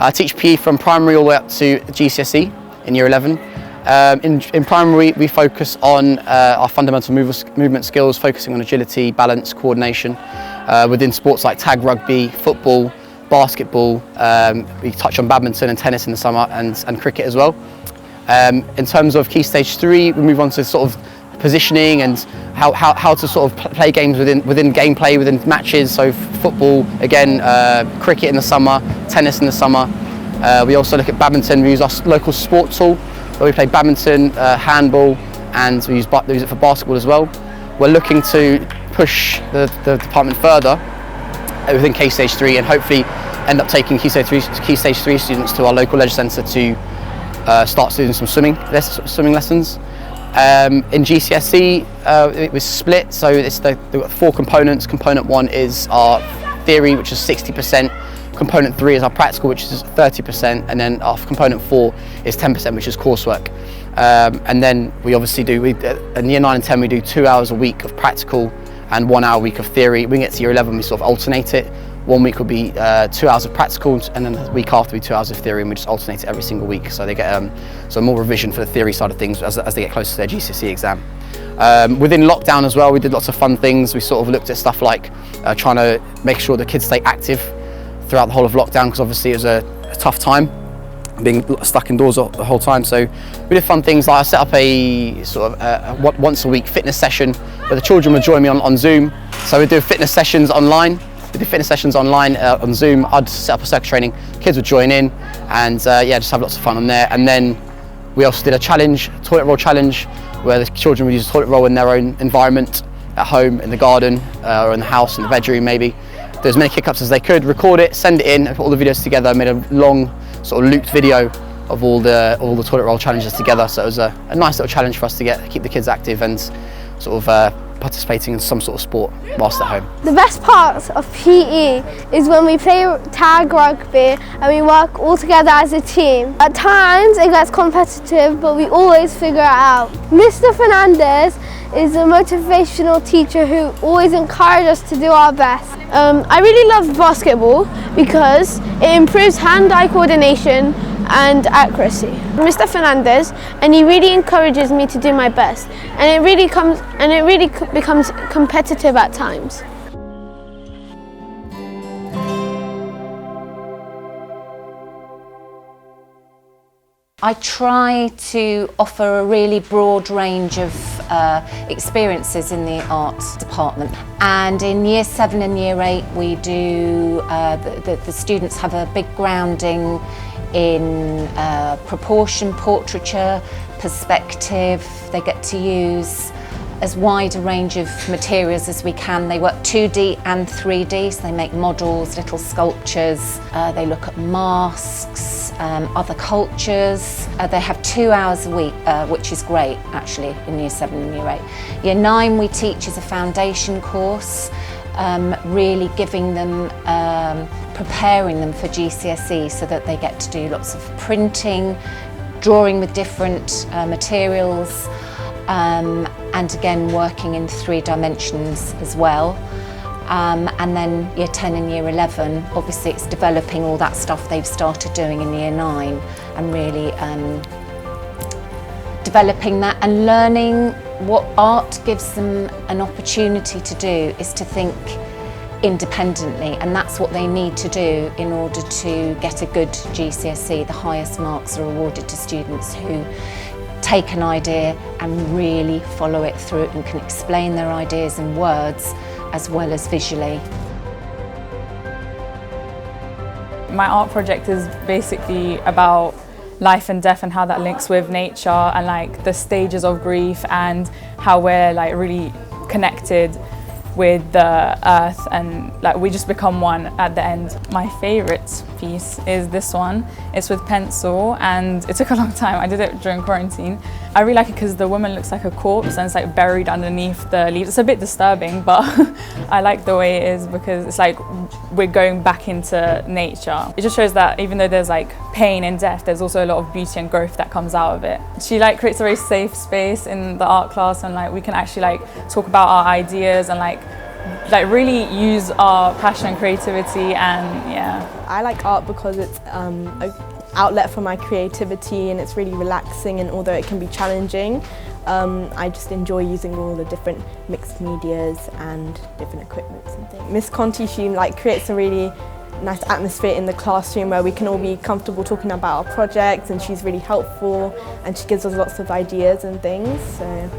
I teach PE from primary all the way up to GCSE in year 11. In primary, we focus on our fundamental movement skills, focusing on agility, balance, coordination. Within sports like tag rugby, football, basketball, we touch on badminton and tennis in the summer, and cricket as well. In terms of Key Stage 3, we move on to sort of positioning and how to sort of play games within gameplay, within matches. So football, again, cricket in the summer, tennis in the summer. We also look at badminton. We use our local sport tool, where we play badminton, handball, and we use it for basketball as well. We're looking to push the department further within Key Stage 3 and hopefully end up taking Key Stage 3 students to our local leisure centre to start doing some swimming lessons. In GCSE, it was split, so they've got 4 components. Component 1 is our theory, which is 60%. Component 3 is our practical, which is 30%, and then our component 4 is 10%, which is coursework. And then we obviously do, in year 9 and 10, we do 2 hours a week of practical and 1 hour a week of theory. When we get to year 11, we sort of alternate it. 1 week will be 2 hours of practical, and then the week after will be 2 hours of theory, and we just alternate it every single week. So they get more revision for the theory side of things as they get closer to their GCSE exam. Within lockdown as well, we did lots of fun things. We sort of looked at stuff like trying to make sure the kids stay active throughout the whole of lockdown, because obviously it was a tough time being stuck indoors the whole time. So we did fun things like I set up a sort of once a week fitness session where the children would join me on Zoom. So we do fitness sessions online. We do fitness sessions online on Zoom. I'd set up a circuit training, kids would join in, and just have lots of fun on there. And then we also did a challenge, toilet roll challenge, where the children would use a toilet roll in their own environment, at home, in the garden, or in the house, in the bedroom maybe. Do as many kick-ups as they could, record it, send it in, and put all the videos together. Made a long sort of looped video of all the toilet roll challenges together. So it was a nice little challenge for us to keep the kids active and sort of participating in some sort of sport whilst at home. The best part of PE is when we play tag rugby and we work all together as a team. At times it gets competitive, but we always figure it out. Mr. Fernandez is a motivational teacher who always encourages us to do our best. I really love basketball because it improves hand-eye coordination and accuracy. Mr. Fernandez, and he really encourages me to do my best, and it really becomes competitive at times. I try to offer a really broad range of experiences in the arts department, and in year 7 and year 8 we do, the students have a big grounding in proportion, portraiture, perspective. They get to use as wide a range of materials as we can. They work 2D and 3D, so they make models, little sculptures. They look at masks, other cultures. They have 2 hours a week, which is great actually in year 7 and year 8. Year 9 we teach as a foundation course, really giving them, preparing them for GCSE so that they get to do lots of printing, drawing with different materials, and again working in 3 dimensions as well. And then year 10 and year 11, obviously it's developing all that stuff they've started doing in year 9 and really developing that and learning what art gives them an opportunity to do is to think independently, and that's what they need to do in order to get a good GCSE. The highest marks are awarded to students who take an idea and really follow it through and can explain their ideas in words as well as visually. My art project is basically about life and death and how that links with nature and like the stages of grief and how we're like really connected with the earth and like we just become one at the end. My favourite piece is this one. It's with pencil and it took a long time. I did it during quarantine. I really like it because the woman looks like a corpse and it's like buried underneath the leaves. It's a bit disturbing, but I like the way it is because it's like we're going back into nature. It just shows that even though there's like pain and death, there's also a lot of beauty and growth that comes out of it. She like creates a very safe space in the art class and like we can actually like talk about our ideas and like like really use our passion and creativity, and yeah. I like art because it's an outlet for my creativity, and it's really relaxing, and although it can be challenging, I just enjoy using all the different mixed medias and different equipments and things. Miss Conti, she creates a really nice atmosphere in the classroom where we can all be comfortable talking about our projects, and she's really helpful and she gives us lots of ideas and things. So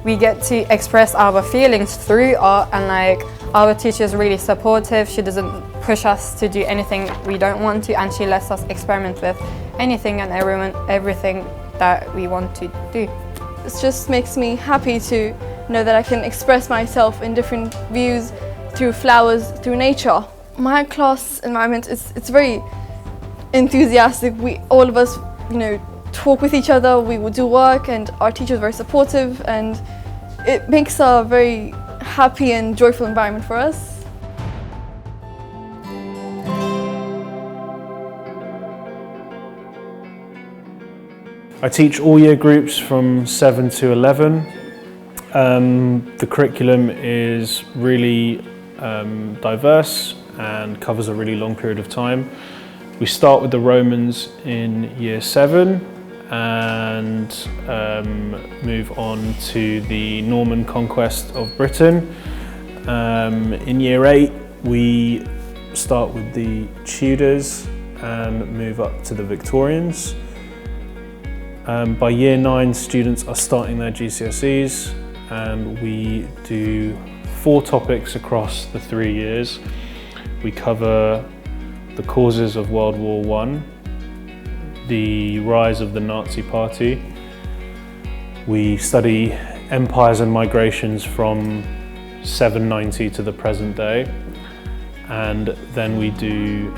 we get to express our feelings through art, and our teacher is really supportive. She doesn't push us to do anything we don't want to, and she lets us experiment with anything and everything that we want to do. It just makes me happy to know that I can express myself in different views through flowers, through nature. My class environment it's very enthusiastic. All of us, talk with each other. We will do work, and our teacher is very supportive, and it makes a very happy and joyful environment for us. I teach all year groups from 7 to 11. The curriculum is really diverse and covers a really long period of time. We start with the Romans in year 7 and move on to the Norman conquest of Britain. In year 8 we start with the Tudors and move up to the Victorians. By year 9 students are starting their GCSEs, and we do 4 topics across the 3 years. We cover the causes of World War I, the rise of the Nazi Party. We study empires and migrations from 790 to the present day, and then we do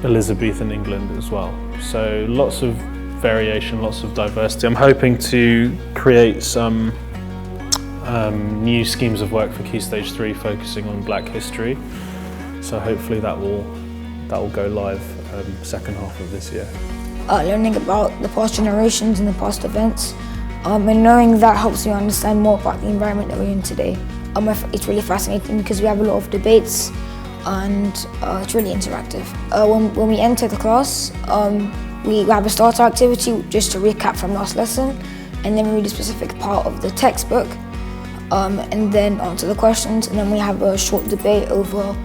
Elizabethan England as well. So lots of variation, lots of diversity. I'm hoping to create some new schemes of work for Key Stage 3 focusing on Black history. So hopefully that will go live second half of this year. Learning about the past generations and the past events, and knowing that helps me understand more about the environment that we're in today. It's really fascinating because we have a lot of debates, and it's really interactive. When we enter the class, we have a starter activity just to recap from last lesson, and then read a specific part of the textbook, and then answer the questions, and then we have a short debate over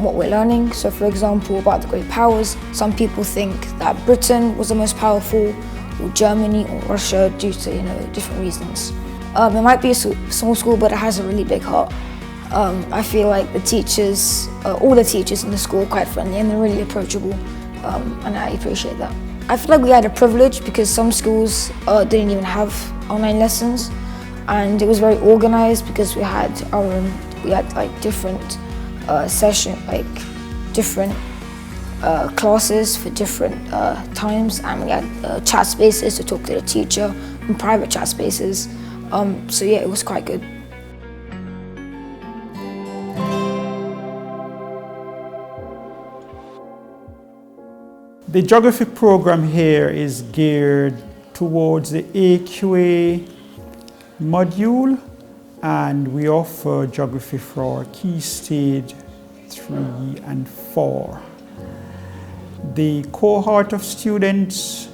what we're learning. So for example, about the great powers, some people think that Britain was the most powerful, or Germany or Russia, due to different reasons. It might be a small school, but it has a really big heart. I feel like the teachers, all the teachers in the school are quite friendly and they're really approachable, and I appreciate that. I feel like we had a privilege because some schools didn't even have online lessons, and it was very organized because we had different different classes for different times, and we had chat spaces to talk to the teacher and private chat spaces. So yeah, it was quite good. The geography program here is geared towards the AQA module, and we offer geography for Key Stage 3 and 4. The cohort of students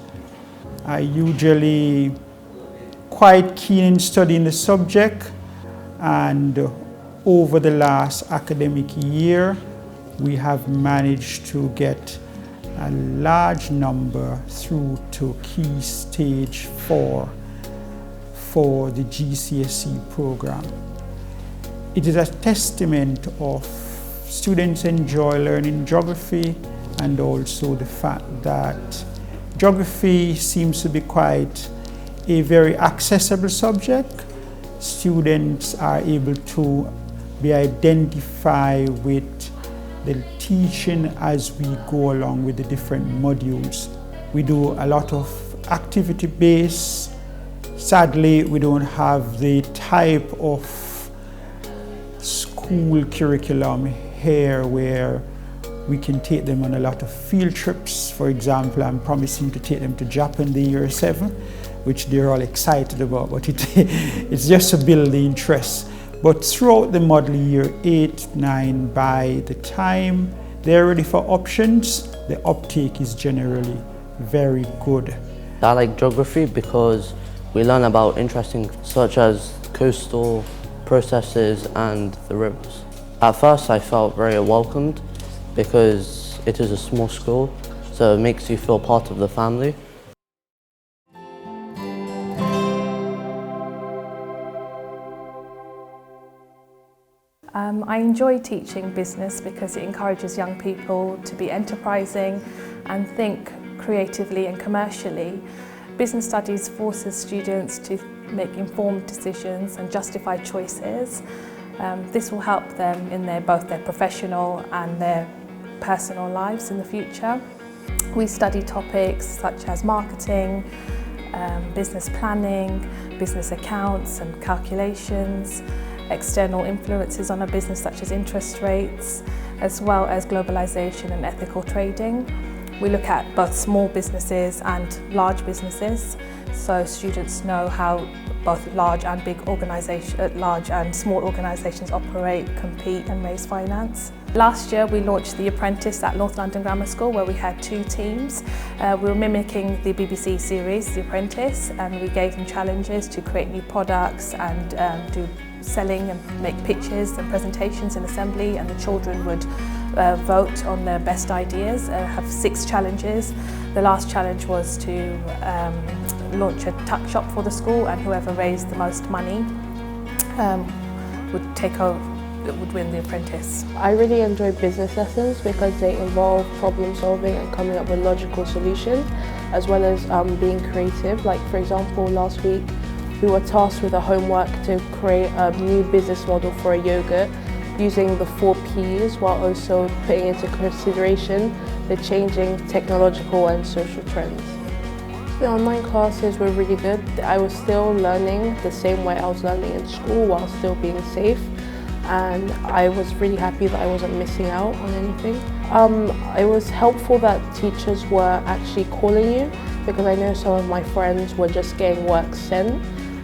are usually quite keen in studying the subject, and over the last academic year we have managed to get a large number through to Key Stage 4 for the GCSE program. It is a testament of students enjoy learning geography, and also the fact that geography seems to be quite a very accessible subject. Students are able to be identified with the teaching as we go along with the different modules. We do a lot of activity-based. Sadly, we don't have the type of school curriculum here where we can take them on a lot of field trips. For example, I'm promising to take them to Japan the year 7, which they're all excited about, but it's just to build the interest. But throughout the model year 8, 9, by the time they're ready for options, the uptake is generally very good. I like geography because we learn about interesting such as coastal processes and the rivers. At first I felt very welcomed because it is a small school, so it makes you feel part of the family. I enjoy teaching business because it encourages young people to be enterprising and think creatively and commercially. Business studies forces students to make informed decisions and justify choices. This will help them in both their professional and their personal lives in the future. We study topics such as marketing, business planning, business accounts and calculations, external influences on a business such as interest rates, as well as globalization and ethical trading. We look at both small businesses and large businesses, so students know how both large and small organisations operate, compete and raise finance. Last year we launched The Apprentice at North London Grammar School, where we had 2 teams. We were mimicking the BBC series The Apprentice, and we gave them challenges to create new products and do selling and make pitches and presentations in assembly, and the children would vote on their best ideas, have 6 challenges. The last challenge was to launch a tuck shop for the school, and whoever raised the most money would win The Apprentice. I really enjoy business lessons because they involve problem solving and coming up with logical solutions, as well as being creative. Like for example, last week we were tasked with a homework to create a new business model for a yogurt using the 4 Ps while also putting into consideration the changing technological and social trends. The online classes were really good. I was still learning the same way I was learning in school while still being safe, and I was really happy that I wasn't missing out on anything. It was helpful that teachers were actually calling you, because I know some of my friends were just getting work sent,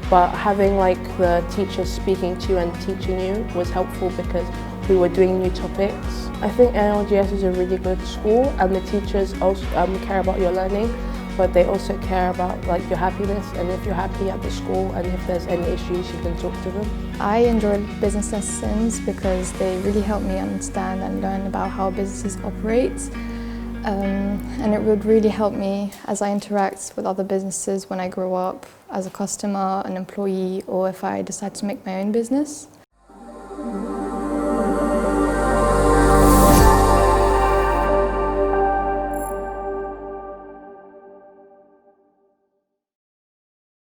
but having like the teachers speaking to you and teaching you was helpful because we were doing new topics. I think NLGS is a really good school, and the teachers also care about your learning, but they also care about like your happiness, and if you're happy at the school and if there's any issues you can talk to them. I enjoy business lessons because they really help me understand and learn about how businesses operate. And it would really help me as I interact with other businesses when I grow up as a customer, an employee, or if I decide to make my own business.